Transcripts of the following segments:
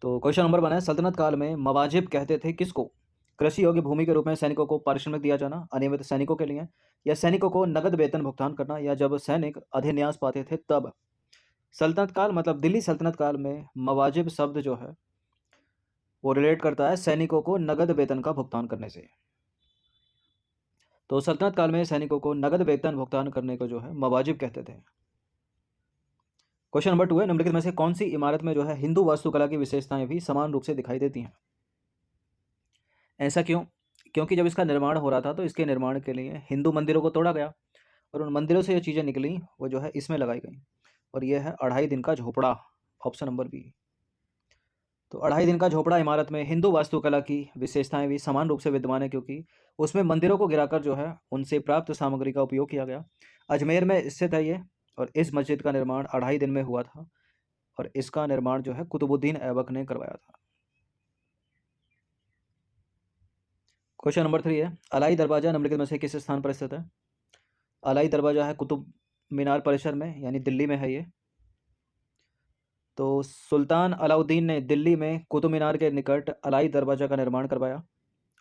तो question number 1 है, सल्तनत काल में मवाजिब कहते थे किसको? कृषि योग्य भूमि के रूप में सैनिकों को पारिश्रमिक दिया जाना, अनियमित सैनिकों के लिए, या सैनिकों को नगद वेतन भुगतान करना, या जब सैनिक अधिन्यास पाते थे तब। सल्तनत काल मतलब दिल्ली सल्तनत काल में मवाजिब शब्द जो है वो रिलेट करता है सैनिकों को नगद वेतन का भुगतान करने से। तो सल्तनत काल में सैनिकों को नगद वेतन भुगतान करने को जो है मवाजिब कहते थे। क्वेश्चन नंबर 2 है, निम्नलिखित में से कौन सी इमारत में जो है हिंदू वास्तुकला की विशेषताएं भी समान रूप से दिखाई देती हैं? ऐसा क्यों? क्योंकि जब इसका निर्माण हो रहा था तो इसके निर्माण के लिए हिंदू मंदिरों को तोड़ा गया और उन मंदिरों से जो चीज़ें निकली वो जो है इसमें लगाई गई, और ये है 2.5 दिन का झोपड़ा, ऑप्शन नंबर बी। तो 2.5 दिन का झोपड़ा इमारत में हिंदू वास्तुकला की विशेषताएं भी समान रूप से विद्यमान है, क्योंकि उसमें मंदिरों को गिराकर जो है उनसे प्राप्त सामग्री का उपयोग किया गया। अजमेर में स्थित है ये, और इस मस्जिद का निर्माण 2.5 दिन में हुआ था, और इसका निर्माण जो है कुतुबुद्दीन ऐबक ने करवाया था। क्वेश्चन नंबर 3 है, अलाई दरवाजा निम्नलिखित में से किस स्थान पर स्थित है? अलाई दरवाजा है कुतुब मीनार परिसर में, यानी दिल्ली में है ये। तो सुल्तान अलाउद्दीन ने दिल्ली में कुतुब मीनार के निकट अलाई दरवाजा का निर्माण करवाया,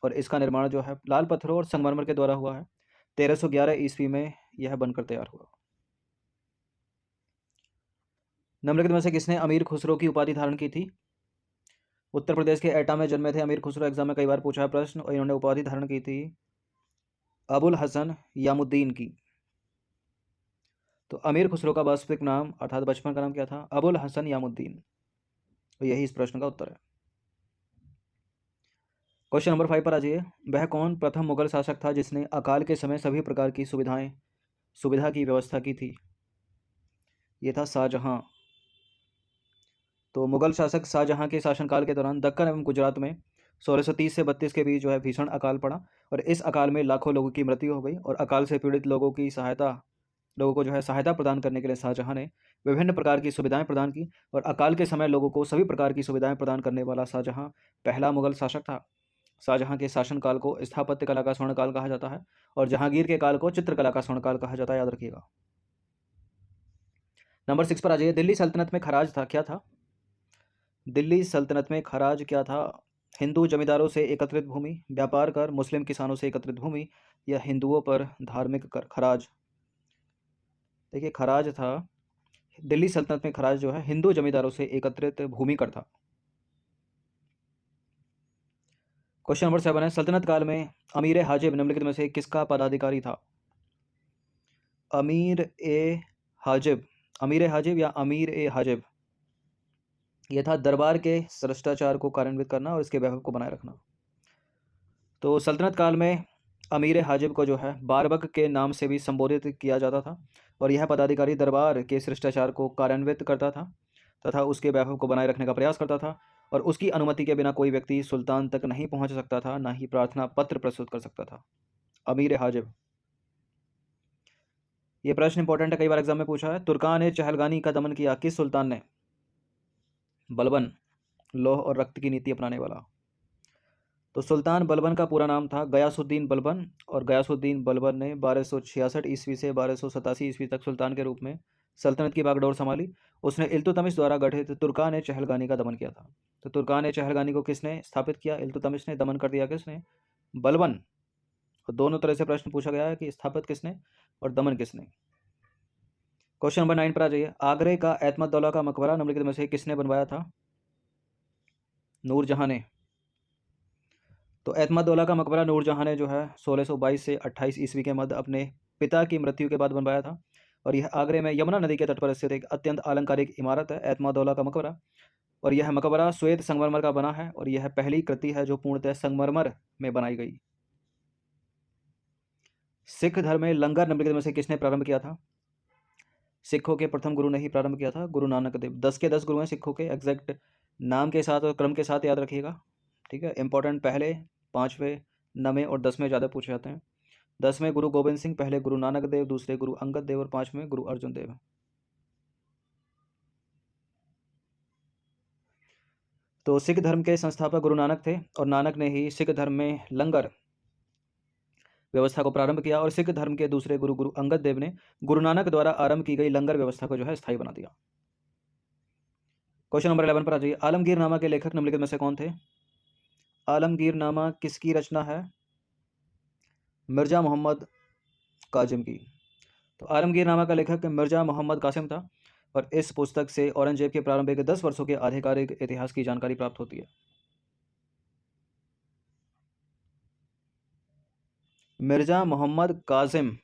और इसका निर्माण जो है लाल पत्थरों और संगमरमर के द्वारा हुआ है। 1311 ईस्वी में यह बनकर तैयार हुआ। निम्नलिखित में से किसने अमीर खुसरो की उपाधि धारण की थी? उत्तर प्रदेश के एटा में जन्मे थे अमीर खुसरो। एग्जाम में कई बार पूछा है प्रश्न, और इन्होंने उपाधि धारण की थी अबुल हसन यामुद्दीन की। तो अमीर खुसरो का वास्तविक नाम अर्थात बचपन का नाम क्या था? अबुल हसन यामुद्दीन। तो यही इस प्रश्न का उत्तर है। क्वेश्चन नंबर 5 पर आ जाइए। वह कौन प्रथम मुगल शासक था जिसने अकाल के समय सभी प्रकार की सुविधा की व्यवस्था की थी? ये था शाहजहां। तो मुगल शासक शाहजहां के शासनकाल के दौरान दक्कन एवं गुजरात में 1630 से 32 के बीच जो है भीषण अकाल पड़ा, और इस अकाल में लाखों लोगों की मृत्यु हो गई। और अकाल से पीड़ित लोगों को जो है सहायता प्रदान करने के लिए शाहजहां ने विभिन्न प्रकार की सुविधाएं प्रदान की, और अकाल के समय लोगों को सभी प्रकार की सुविधाएं प्रदान करने वाला शाहजहां पहला मुगल शासक था। शाहजहां के शासनकाल को स्थापत्य कला का स्वर्णकाल कहा जाता है, और जहांगीर के काल को चित्रकला का स्वर्णकाल कहा जाता है, याद रखिएगा। नंबर 6 पर आ जाइए। दिल्ली सल्तनत में खराज था, क्या था? दिल्ली सल्तनत में खराज क्या था? हिंदू जमींदारों से एकत्रित भूमि, व्यापार कर, मुस्लिम किसानों से एकत्रित भूमि, या हिंदुओं पर धार्मिक कर, खराज। देखिए, खराज था दिल्ली सल्तनत में, खराज जो है हिंदू जमींदारों से एकत्रित भूमि कर था। क्वेश्चन नंबर 7 है, सल्तनत काल में अमीर ए हाजिब निम्नलिखित में से किसका पदाधिकारी था? अमीर ए हाजिब, अमीर ए हाजिब या अमीर ए हाजिब, यह था दरबार के भ्रष्टाचार को कार्यान्वित करना और इसके वैभव को बनाए रखना। तो सल्तनत काल में अमीर हाजिब को जो है बारबक के नाम से भी संबोधित किया जाता था, और यह पदाधिकारी दरबार के शिष्टाचार को कार्यान्वित करता था तथा उसके वैभव को बनाए रखने का प्रयास करता था, और उसकी अनुमति के बिना कोई व्यक्ति सुल्तान तक नहीं पहुंच सकता था, ना ही प्रार्थना पत्र प्रस्तुत कर सकता था। अमीर हाजिब, ये प्रश्न इंपॉर्टेंट है, कई बार एग्जाम में पूछा है। तुर्कान ए चहलगानी का दमन किया किस सुल्तान ने? बलबन, लौह और रक्त की नीति अपनाने वाला। तो सुल्तान बलबन का पूरा नाम था गयासुद्दीन बलबन, और गयासुद्दीन बलबन ने 1266 ईस्वी से 1287 ईस्वी तक सुल्तान के रूप में सल्तनत की बागडोर संभाली। उसने इल्तुतमिश द्वारा गठित तुर्कान ए चहलगानी का दमन किया था। तो तुर्कान ए चहलगानी को किसने स्थापित किया? इल्तुतमिश ने। दमन कर दिया किसने? बलबन। और दोनों तरह से प्रश्न पूछा गया है कि स्थापित किसने और दमन किसने। क्वेश्चन नंबर 9 पर आ जाइए। आगरे का एतमदौला का मकबरा निम्नलिखित में से किसने बनवाया था? नूरजहां ने। तो एतमदौला का मकबरा नूरजहां ने जो है 1622 से 28 ईस्वी के मध्य अपने पिता की मृत्यु के बाद बनवाया था, और यह आगरे में यमुना नदी के तट पर स्थित एक अत्यंत अलंकारिक इमारत है, एतमदौला का मकबरा। और यह मकबरा श्वेत संगमरमर का बना है, और यह पहली कृति है जो पूर्णतः संगमरमर में बनाई गई। सिख धर्म में लंगर निम्नलिखित में से किसने प्रारंभ किया था? सिखों के प्रथम गुरु ने ही प्रारंभ किया था, गुरु नानक देव। 10 के 10 गुरु हैं सिखों के, एग्जैक्ट नाम के साथ और क्रम के साथ याद रखिएगा, ठीक है। इंपॉर्टेंट पहले, 5वें, 9वें और 10वें ज़्यादा पूछे जाते हैं। 10वें गुरु गोविंद सिंह, पहले गुरु नानक देव, दूसरे गुरु अंगद देव और 5वें गुरु अर्जुन देव। तो सिख धर्म के संस्थापक गुरु नानक थे, और नानक ने ही सिख धर्म में लंगर व्यवस्था को प्रारंभ किया, और सिख धर्म के दूसरे गुरु गुरु अंगद देव ने गुरु नानक द्वारा आरंभ की गई लंगर व्यवस्था को जो है स्थायी बना दिया। क्वेश्चन नंबर 11 पर आ जाइए। आलमगीर नामा के लेखक निम्नलिखित में से कौन थे? आलमगीर नामा किसकी रचना है? मिर्जा मोहम्मद कासिम की। तो आलमगीर नामा का लेखक मिर्जा मोहम्मद कासिम था और इस पुस्तक से औरंगजेब के प्रारंभिक 10 वर्षों के आधिकारिक इतिहास की जानकारी प्राप्त होती है। मिर्जा मोहम्मद कासिम।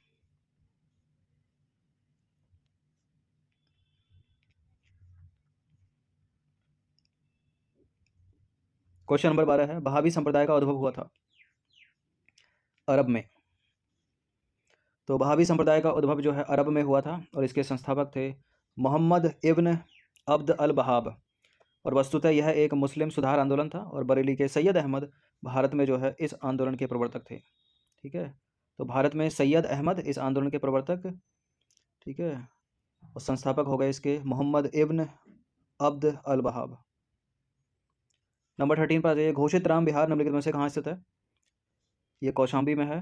क्वेश्चन नंबर 12 है, वहाबी संप्रदाय का उद्भव हुआ था अरब में। तो वहाबी संप्रदाय का उद्भव जो है अरब में हुआ था और इसके संस्थापक थे मोहम्मद इब्न अब्द अल वहाब। और वस्तुतः यह एक मुस्लिम सुधार आंदोलन था और बरेली के सैयद अहमद भारत में जो है इस आंदोलन के प्रवर्तक थे। ठीक है, तो भारत में सैयद अहमद इस आंदोलन के प्रवर्तक, ठीक है, और संस्थापक हो गए इसके मोहम्मद इब्न अब्द अल वहाब। नंबर 13 पर आ जाइए। घोषित राम विहार निम्नलिखित में से कहाँ स्थित है? ये कौशाम्बी में है।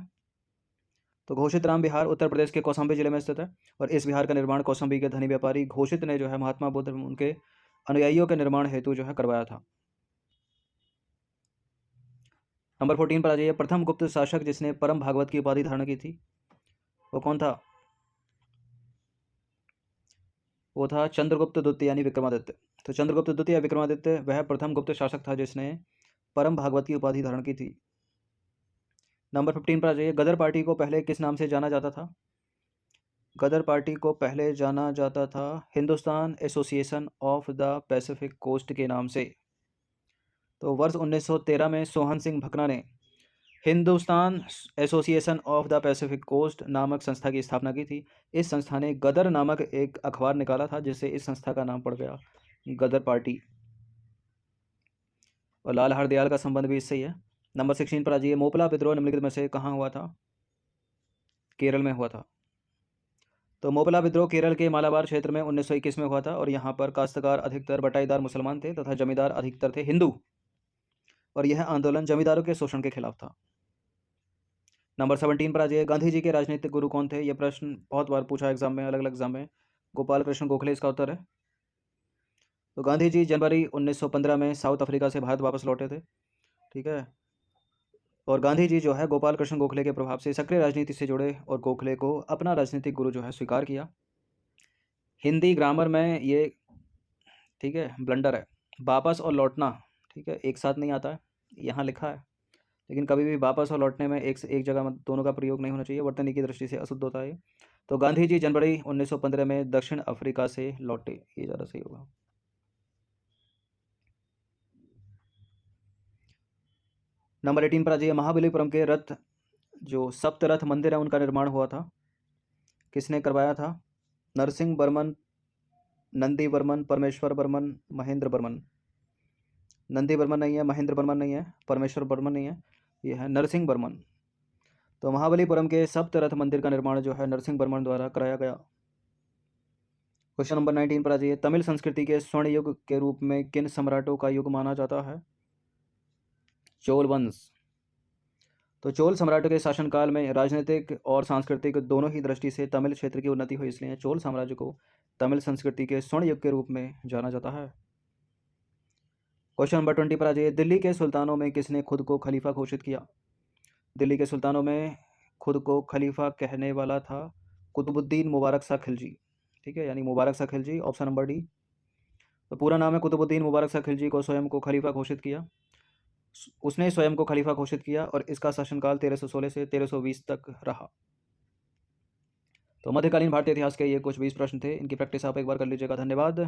तो घोषित राम विहार उत्तर प्रदेश के कौशाम्बी जिले में स्थित है और इस विहार का निर्माण कौशाम्बी के धनी व्यापारी घोषित ने जो है महात्मा बुद्ध उनके अनुयायियों के निर्माण हेतु जो है करवाया था। नंबर 14 पर आ जाइए। प्रथम गुप्त शासक जिसने परम भागवत की उपाधि धारण की थी वो कौन था? वो था चंद्रगुप्त द्वितीय यानी विक्रमादित्य। तो चंद्रगुप्त द्वितीय विक्रमादित्य वह प्रथम गुप्त शासक था जिसने परम भागवत की उपाधि धारण की थी। नंबर 15 पर आ जाइए। गदर पार्टी को पहले किस नाम से जाना जाता था? गदर पार्टी को पहले जाना जाता था Hindustan Association of the Pacific Coast के नाम से। तो वर्ष 1913 में सोहन सिंह भकना ने Hindustan Association of the Pacific Coast नामक संस्था की स्थापना की थी। इस संस्था ने गदर नामक एक अखबार निकाला था जिससे इस संस्था का नाम पड़ गया गदर पार्टी। और लाल हरदयाल का संबंध भी इससे ही है। नंबर 16 पर आ जाइए। मोपला विद्रोह निम्नलिखित में से कहाँ हुआ था? केरल में हुआ था। तो मोपला विद्रोह केरल के मालाबार क्षेत्र में 1921 में हुआ था और यहाँ पर काश्तकार अधिकतर बटाईदार मुसलमान थे तथा जमींदार अधिकतर थे हिंदू और यह आंदोलन जमींदारों के शोषण के खिलाफ था। नंबर 17 पर आ जाइए। गांधी जी के राजनीतिक गुरु कौन थे? यह प्रश्न बहुत बार पूछा एग्जाम में, अलग अलग एग्जाम में। गोपाल कृष्ण गोखले इसका उत्तर है। तो गांधी जी जनवरी 1915 में साउथ अफ्रीका से भारत वापस लौटे थे। ठीक है, और गांधी जी जो है गोपाल कृष्ण गोखले के प्रभाव से सक्रिय राजनीति से जुड़े और गोखले को अपना राजनीतिक गुरु जो है स्वीकार किया। हिंदी ग्रामर में ये, ठीक है, ब्लंडर है। वापस और लौटना, ठीक है, एक साथ नहीं आता है, यहाँ लिखा है, लेकिन कभी भी वापस और लौटने में एक जगह दोनों का प्रयोग नहीं होना चाहिए, वर्तनी की दृष्टि से अशुद्ध होता है। तो गांधी जी जनवरी 1915 में दक्षिण अफ्रीका से लौटे, ये ज़्यादा सही होगा। नंबर 18 पर आ जाइए। महाबलीपुरम के रथ जो सप्तरथ मंदिर है उनका निर्माण हुआ था, किसने करवाया था? नरसिंह वर्मन, नंदी वर्मन, परमेश्वर वर्मन, महेंद्र वर्मन। नंदी वर्मन नहीं है, महेंद्र वर्मन नहीं है, परमेश्वर वर्मन नहीं है, ये है नरसिंह वर्मन। तो महाबलीपुरम के सप्तरथ मंदिर का निर्माण जो है नरसिंह वर्मन द्वारा कराया गया। क्वेश्चन नंबर 19 पर आ जाइए। तमिल संस्कृति के स्वर्ण युग के रूप में किन सम्राटों का युग माना जाता है? चोल वंश। तो चोल सम्राटों के शासनकाल में राजनीतिक और सांस्कृतिक दोनों ही दृष्टि से तमिल क्षेत्र की उन्नति हुई, इसलिए चोल साम्राज्य को तमिल संस्कृति के स्वर्ण युग के रूप में जाना जाता है। क्वेश्चन नंबर 20 पर आ जाइए। दिल्ली के सुल्तानों में किसने खुद को खलीफा घोषित किया? दिल्ली के सुल्तानों में खुद को खलीफा कहने वाला था कुतुबुद्दीन मुबारक शाह खिलजी। ठीक है, यानी Mubarak Shah Khilji, option number D. तो पूरा नाम है कुतुबुद्दीन मुबारक शाह खिलजी को स्वयं को खलीफा घोषित किया, उसने स्वयं को खलीफा घोषित किया और इसका शासनकाल 1316 से 1320 तक रहा। तो मध्यकालीन भारतीय इतिहास के ये कुछ 20 प्रश्न थे, इनकी प्रैक्टिस आप एक बार कर लीजिएगा। धन्यवाद।